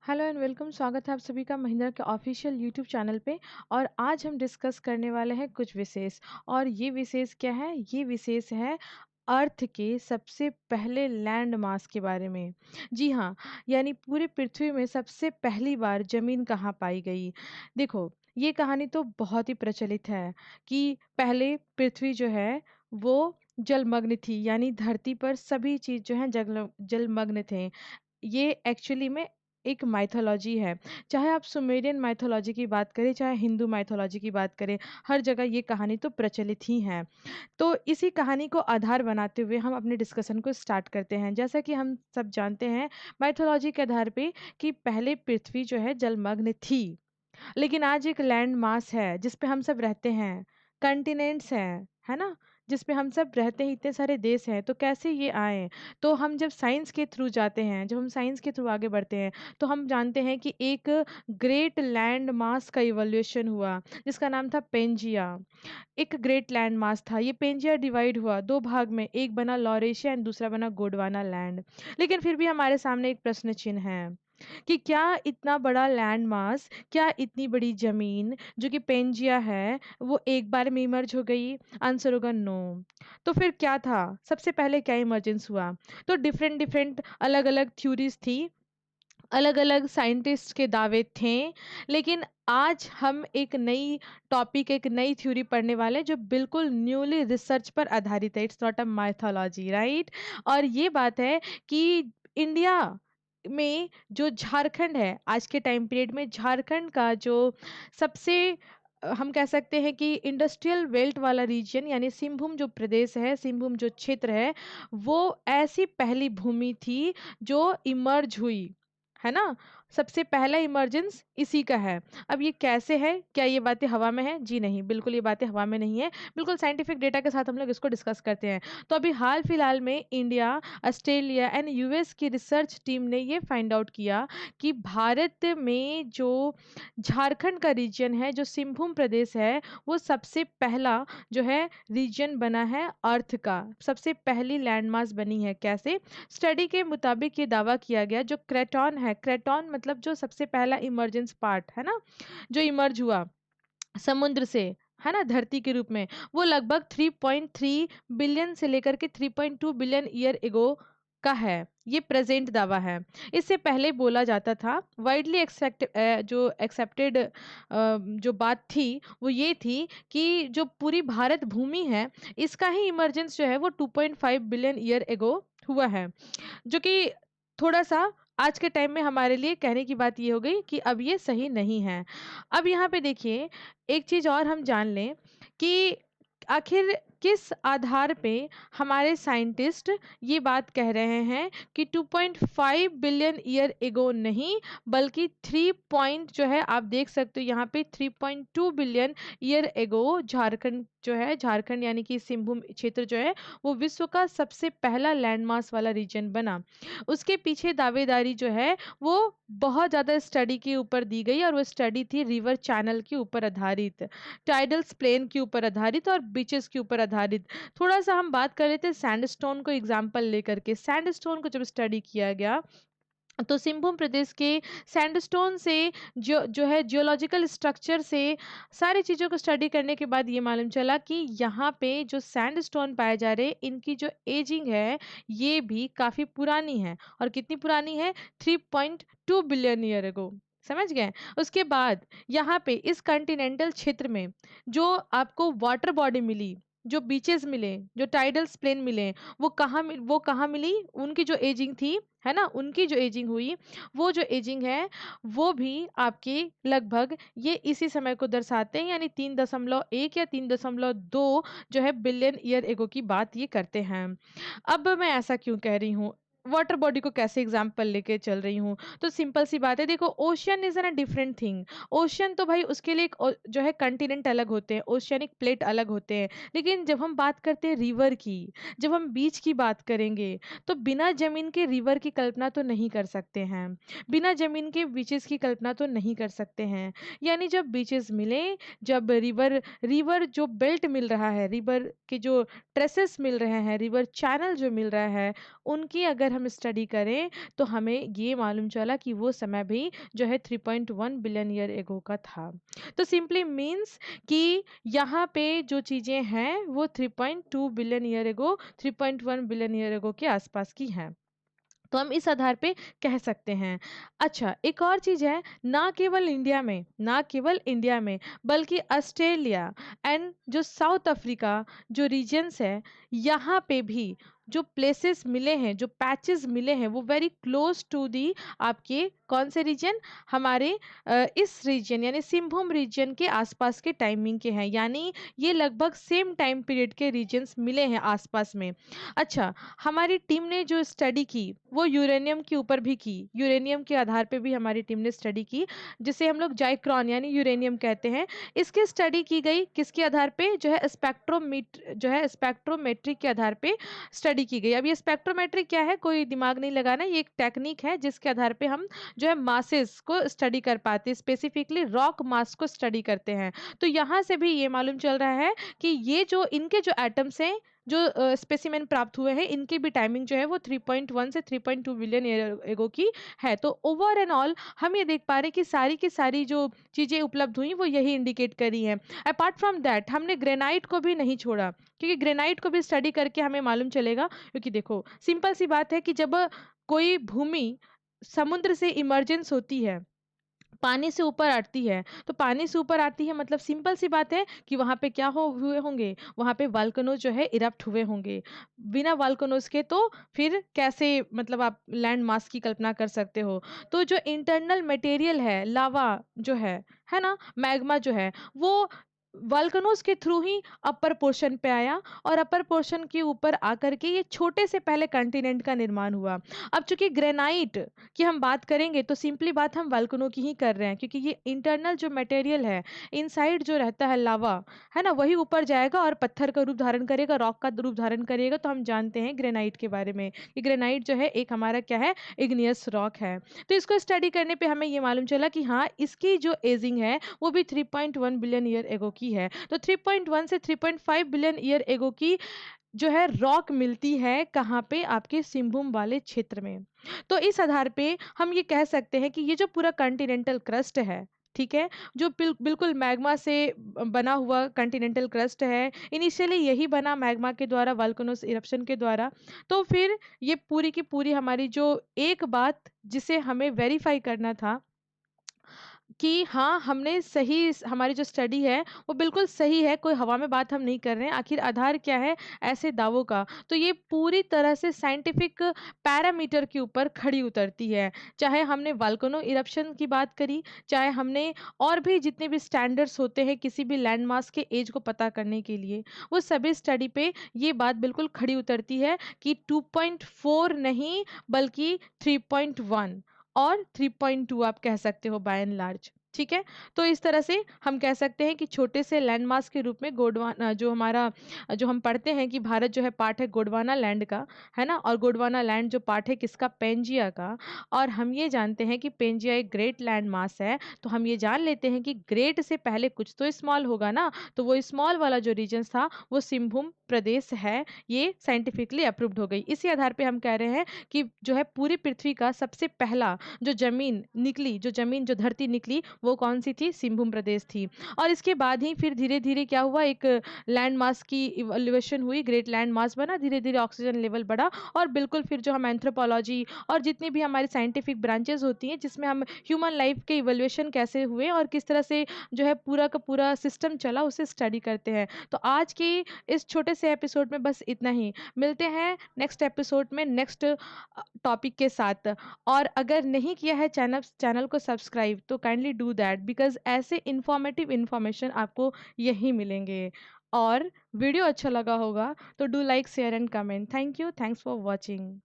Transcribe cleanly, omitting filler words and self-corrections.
Hello and welcome. स्वागत है आप सभी का महिंद्रा के ऑफिशियल यूट्यूब चैनल पे। और आज हम डिस्कस करने वाले हैं कुछ विशेष। और ये विशेष क्या है? ये विशेष है अर्थ के सबसे पहले लैंड मास के बारे में। जी हाँ, यानी पूरे पृथ्वी में सबसे पहली बार जमीन कहाँ पाई गई। देखो, ये कहानी तो बहुत ही प्रचलित है कि पहले पृथ्वी जो है वो जलमग्न थी, यानी धरती पर सभी चीज जो है जलमग्न थे। ये एक्चुअली में एक माइथोलॉजी है। चाहे आप सुमेरियन माइथोलॉजी की बात करें, चाहे हिंदू माइथोलॉजी की बात करें, हर जगह ये कहानी तो प्रचलित ही है। तो इसी कहानी को आधार बनाते हुए हम अपने डिस्कशन को स्टार्ट करते हैं। जैसा कि हम सब जानते हैं माइथोलॉजी के आधार पे कि पहले पृथ्वी जो है जलमग्न थी, लेकिन आज एक लैंड मास है जिस पे हम सब रहते हैं, कंटिनेंट्स हैं, है ना, जिस पे हम सब रहते हैं, इतने सारे देश हैं। तो कैसे ये आए? तो हम जब साइंस के थ्रू जाते हैं, जब हम साइंस के थ्रू आगे बढ़ते हैं, तो हम जानते हैं कि एक ग्रेट लैंड मास का इवोल्यूशन हुआ जिसका नाम था पेंजिया। एक ग्रेट लैंड मास था। ये पेंजिया डिवाइड हुआ दो भाग में, एक बना लॉरेशिया एंड दूसरा बना गोंडवाना लैंड। लेकिन फिर भी हमारे सामने एक प्रश्न चिन्ह है कि क्या इतना बड़ा लैंड मास, क्या इतनी बड़ी जमीन जो कि पेंजिया है, वो एक बार में इमर्ज हो गई? आंसर होगा नो। तो फिर क्या था? सबसे पहले क्या इमर्जेंस हुआ? तो डिफरेंट डिफरेंट अलग अलग थ्योरीज थी, अलग अलग साइंटिस्ट के दावे थे। लेकिन आज हम एक नई टॉपिक, एक नई थ्योरी पढ़ने वाले हैं जो बिल्कुल न्यूली रिसर्च पर आधारित है। It's not a mythology, right? और ये बात है कि इंडिया में जो झारखंड है, आज के टाइम पीरियड में झारखंड का जो सबसे हम कह सकते हैं कि इंडस्ट्रियल बेल्ट वाला रीजन, यानी सिंहभूम जो प्रदेश है, सिंहभूम जो क्षेत्र है, वो ऐसी पहली भूमि थी जो इमर्ज हुई, है ना। सबसे पहला इमर्जेंस इसी का है। अब ये कैसे है? क्या ये बातें हवा में है? जी नहीं, बिल्कुल ये बातें हवा में नहीं है। बिल्कुल साइंटिफिक डेटा के साथ हम लोग इसको डिस्कस करते हैं। तो अभी हाल फिलहाल में इंडिया, ऑस्ट्रेलिया एंड यूएस की रिसर्च टीम ने ये फाइंड आउट किया कि भारत में जो झारखंड का रीजन है, जो सिंहभूम प्रदेश है, वो सबसे पहला जो है रीजन बना है अर्थ का। सबसे पहली लैंडमास बनी है। कैसे? स्टडी के मुताबिक ये दावा किया गया, जो क्रेटॉन है, क्रेटॉन मतलब जो सबसे पहला इमर्जेंस पार्ट है ना, जो इमर्ज हुआ समुद्र से, है ना, धरती के रूप में, वो लगभग 3.3 बिलियन से लेकर के 3.2 बिलियन ईयर एगो का है। ये प्रेजेंट दावा है। इससे पहले बोला जाता था, वाइडली एक्सेप्टेड जो बात थी वो ये थी कि जो पूरी भारत भूमि है, इसका ही इमरजेंस जो है वो 2.5 बिलियन ईयर एगो हुआ है। जो कि थोड़ा सा आज के टाइम में हमारे लिए कहने की बात ये हो गई कि अब ये सही नहीं है। अब यहाँ पे देखिए, एक चीज और हम जान लें कि आखिर किस आधार पे हमारे साइंटिस्ट ये बात कह रहे हैं कि 2.5 बिलियन ईयर एगो नहीं, बल्कि 3 पॉइंट जो है, आप देख सकते हो यहाँ पे 3.2 बिलियन ईयर एगो झारखंड जो है, झारखंड यानी कि सिंहभूम क्षेत्र जो है, वो विश्व का सबसे पहला लैंडमास वाला रीजन बना। उसके पीछे दावेदारी जो है वो बहुत ज़्यादा स्टडी के ऊपर दी गई, और वो स्टडी थी रिवर चैनल के ऊपर आधारित, टाइडल्स प्लेन के ऊपर आधारित और बीचेस के ऊपर आधारित। थोड़ा सा हम बात कर रहे थे सैंडस्टोन को एग्जाम्पल लेकर के। सैंडस्टोन को जब स्टडी किया गया तो सिंहभूम प्रदेश के सैंडस्टोन से जो जो है जियोलॉजिकल स्ट्रक्चर से सारी चीज़ों को स्टडी करने के बाद ये मालूम चला कि यहाँ पे जो सैंडस्टोन पाए जा रहे, इनकी जो एजिंग है ये भी काफ़ी पुरानी है। और कितनी पुरानी है? 3.2 बिलियन ईयर एगो। समझ गए? उसके बाद यहाँ पे इस कॉन्टिनेंटल क्षेत्र में जो आपको वाटर बॉडी मिली, जो बीचेस मिले, जो टाइडल्स प्लेन मिले, वो कहाँ मिली? उनकी जो एजिंग थी, है ना, उनकी जो एजिंग हुई, वो जो एजिंग है वो भी आपकी लगभग ये इसी समय को दर्शाते हैं, यानी 3.1 या 3.2 जो है बिलियन ईयर एगो की बात ये करते हैं। अब मैं ऐसा क्यों कह रही हूँ, वाटर बॉडी को कैसे एग्जाम्पल लेके चल रही हूँ? तो सिंपल सी बात है, देखो, ocean is an a different thing. Ocean तो भाई उसके लिए एक जो है कंटिनेंट अलग होते हैं, ओशियनिक प्लेट अलग होते हैं। लेकिन जब हम बात करते हैं रिवर की, जब हम बीच की बात करेंगे, तो बिना जमीन के रिवर की कल्पना तो नहीं कर सकते हैं, बिना जमीन के बीचेस की कल्पना तो नहीं कर सकते हैं। यानी जब बीचेस मिले, जब रिवर रिवर जो बेल्ट मिल रहा है, रिवर के जो ट्रेसेस मिल रहे हैं, रिवर चैनल जो मिल रहा है, उनकी अगर हम स्टडी करें तो हमें ये मालूम चला कि वो समय भी जो है 3.1 बिलियन ईयर एगो का था। तो सिंपली मीन्स कि यहाँ पे जो चीज़ें हैं वो 3.2 billion year ago 3.1 billion year ago के आसपास की हैं। तो हम इस आधार पे कह सकते हैं। अच्छा, एक और चीज़ है, ना केवल इंडिया में बल्कि ऑस्ट्रेलिया एंड जो साउथ अफ्रीका जो रीजन्स है, यहाँ पे भी जो प्लेसेस मिले हैं, जो पैचेस मिले हैं, वो वेरी क्लोज टू दी आपके कौन से रीजन, हमारे इस रीजन यानी सिंहभूम रीजन के आसपास के टाइमिंग के हैं, यानी ये लगभग सेम टाइम पीरियड के रीजन्स मिले हैं आसपास में। अच्छा, हमारी टीम ने जो स्टडी की वो यूरेनियम के ऊपर भी की, यूरेनियम के आधार पे भी हमारी टीम ने स्टडी की, जिसे हम लोग जाइक्रोन यानी यूरेनियम कहते हैं। इसकी स्टडी की गई किसके आधार पे, जो है स्पेक्ट्रोमेट्रिक के आधार पे स्टडी की गई। अब ये स्पेक्ट्रोमेट्रिक क्या है, कोई दिमाग नहीं लगाना, ये एक टेक्निक है जिसके आधार पे हम जो है मासेस को स्टडी कर पाते हैं, स्पेसिफिकली रॉक मास को स्टडी करते हैं। तो यहाँ से भी ये मालूम चल रहा है कि ये जो इनके जो एटम्स हैं, जो स्पेसिमेन प्राप्त हुए हैं, इनकी भी टाइमिंग जो है वो 3.1 से 3.2 बिलियन ईयर एगो की है। तो ओवर एंड ऑल हम ये देख पा रहे हैं कि सारी की सारी जो चीज़ें उपलब्ध हुई वो यही इंडिकेट करी हैं। अपार्ट फ्रॉम दैट हमने ग्रेनाइट को भी नहीं छोड़ा, क्योंकि ग्रेनाइट को भी स्टडी करके हमें मालूम चलेगा। क्योंकि देखो, सिंपल सी बात है कि जब कोई भूमि समुद्र से इमर्जेंस होती है, पानी से ऊपर आती है, तो पानी से ऊपर आती है मतलब सिंपल सी बात है कि वहाँ पे क्या हो हुए होंगे, वहाँ पे वोल्केनोज जो है इरप्ट हुए होंगे। बिना वोल्केनोज के तो फिर कैसे मतलब आप लैंड मास की कल्पना कर सकते हो। तो जो इंटरनल मटेरियल है, लावा जो है ना, मैग्मा जो है, वो वोल्केनोज के थ्रू ही अपर पोर्शन पे आया, और अपर पोर्शन के ऊपर आकर के ये छोटे से पहले कॉन्टिनेंट का निर्माण हुआ। अब चूंकि ग्रेनाइट की हम बात करेंगे तो सिंपली बात हम वोल्केनो की ही कर रहे हैं, क्योंकि ये इंटरनल जो मटेरियल है, इनसाइड जो रहता है लावा, है ना, वही ऊपर जाएगा और पत्थर का रूप धारण करेगा, रॉक का रूप धारण करेगा। तो हम जानते हैं ग्रेनाइट के बारे में कि ग्रेनाइट जो है एक हमारा क्या है, इग्नियस रॉक है। तो इसको स्टडी करने पे हमें ये मालूम चला कि हाँ, इसकी जो एजिंग है वो भी 3.1 बिलियन ईयर एगो की है। तो 3.1 से 3.5 बिलियन ईयर एगो की जो है रॉक मिलती है कहाँ पे, आपके सिंहभूम वाले क्षेत्र में। तो इस आधार पे हम ये कह सकते हैं कि ये जो पूरा कॉन्टिनेंटल क्रस्ट है, ठीक है, जो बिल्कुल मैग्मा से बना हुआ कॉन्टिनेंटल क्रस्ट है, इनिशियली यही बना मैग्मा के द्वारा, वोल्केनोस इरप्शन के द्वारा। तो फिर ये पूरी की पूरी हमारी जो एक बात जिसे हमें वेरीफाई करना था कि हाँ, हमने सही हमारी जो स्टडी है वो बिल्कुल सही है, कोई हवा में बात हम नहीं कर रहे हैं। आखिर आधार क्या है ऐसे दावों का? तो ये पूरी तरह से साइंटिफिक पैरामीटर के ऊपर खड़ी उतरती है। चाहे हमने वोल्केनो इरप्शन की बात करी, चाहे हमने और भी जितने भी स्टैंडर्ड्स होते हैं किसी भी लैंडमास के एज को पता करने के लिए, वो सभी स्टडी पे ये बात बिल्कुल खड़ी उतरती है कि 2.4 नहीं बल्कि 3.1 और 3.2 आप कह सकते हो बाय एंड लार्ज। ठीक है, तो इस तरह से हम कह सकते हैं कि छोटे से लैंडमास के रूप में गोंडवाना जो हमारा जो हम पढ़ते हैं कि भारत जो है पार्ट है गोंडवाना लैंड का, है ना, और गोंडवाना लैंड जो पार्ट है किसका, पेंजिया का। और हम ये जानते हैं कि पेंजिया एक ग्रेट लैंड मास है, तो हम ये जान लेते हैं कि ग्रेट से पहले कुछ तो स्मॉल होगा ना, तो वो स्मॉल वाला जो रीजन था वो सिंहभूम प्रदेश है, ये साइंटिफिकली अप्रूव्ड हो गई। इसी आधार पे हम कह रहे हैं कि जो है पूरी पृथ्वी का सबसे पहला जो जमीन जो धरती निकली वो कौन सी थी, सिंहभूम प्रदेश थी। और इसके बाद ही फिर धीरे धीरे क्या हुआ, एक लैंड मास की इवोल्यूशन हुई, ग्रेट लैंड मास बना, धीरे धीरे ऑक्सीजन लेवल बढ़ा, और बिल्कुल फिर जो हम एंथ्रोपोलॉजी और जितनी भी हमारी साइंटिफिक ब्रांचेस होती हैं जिसमें हम ह्यूमन लाइफ के इवोल्यूशन कैसे हुए और किस तरह से जो है पूरा का पूरा सिस्टम चला, उसे स्टडी करते हैं। तो आज की इस छोटे से एपिसोड में बस इतना ही। मिलते हैं नेक्स्ट एपिसोड में नेक्स्ट टॉपिक के साथ। और अगर नहीं किया है चैनल को सब्सक्राइब तो काइंडली डू दैट, बिकॉज ऐसे इंफॉर्मेटिव इंफॉर्मेशन आपको यहीं मिलेंगे। और वीडियो अच्छा लगा होगा तो do like share and comment. Thank you, thanks for watching.